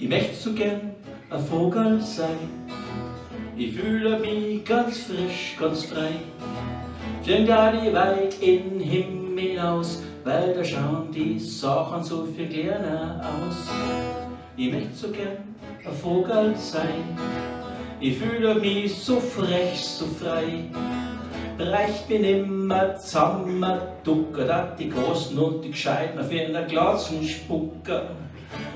möcht so gern ein Vogel sein. Ich fühle mich ganz frisch, ganz frei. Fliegen da die weit in den Himmel aus, weil da schauen die Sachen so viel kleiner aus. Ich möcht so gern ein Vogel sein. Ich fühle mich so frech, so frei. Reicht mir nimmer zusammen, ducker, dat die Großen und die Gescheiten auf ihren Glatzen spucken.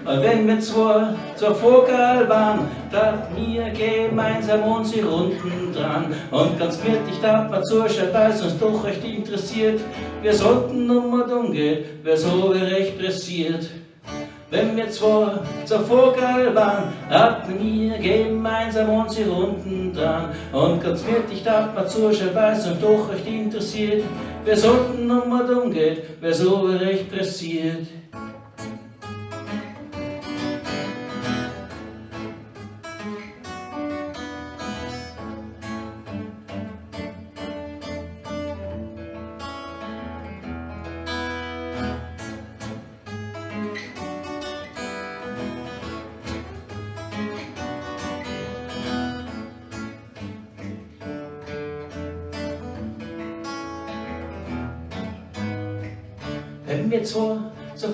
Und wenn wir zwei Vogel waren, dat wir gemeinsam unsere Runden dran. Und ganz gemütlich dat man zuschaut, weil es uns doch recht interessiert. Wir sollten um und umgeht, wer so recht pressiert. Wenn wir zwei Vogel waren, hatten wir gemeinsam unsere Runden dran. Und ganz gemütlich dat man zuschaut, weil es uns doch recht interessiert. Wir sollten um und umgeht, wer so recht pressiert. Wenn wir zwei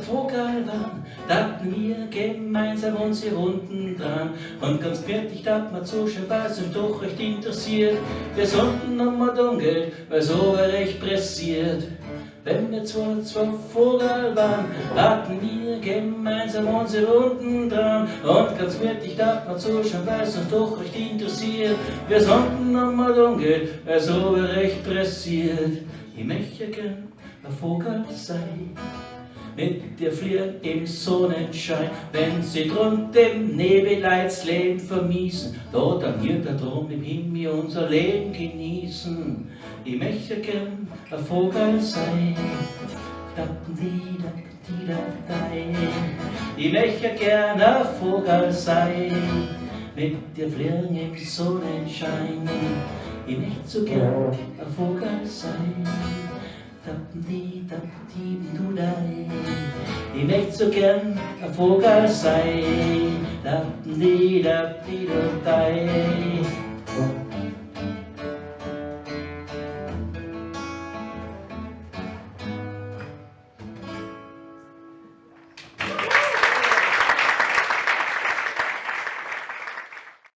Vogel waren, dachten wir gemeinsam unsere Runden dran. Und ganz gemütlich dat man zuschauen, weil es uns doch recht interessiert. Wir sollten um und umgeht, weil so recht pressiert. Wenn wir zwei Vogel waren, hatten wir gemeinsam unsere Runden dran. Und ganz gemütlich dat man zuschauen, weil es uns doch recht interessiert. Wir sollten um und umgeht, weil so recht pressiert. Ich möchte gern ein Vogel sein, mit dir fliehen im Sonnenschein, wenn sie drunten im Nebel das Leben vermiesen, da dann wir da drum im Himmel unser Leben genießen. Ich möchte gern ein Vogel sein, ich möchte gern ein Vogel sein, mit dir fliehen im Sonnenschein. Ich möchte so gern ein Vogel sein. Ich möcht so gern ein Vogel sein.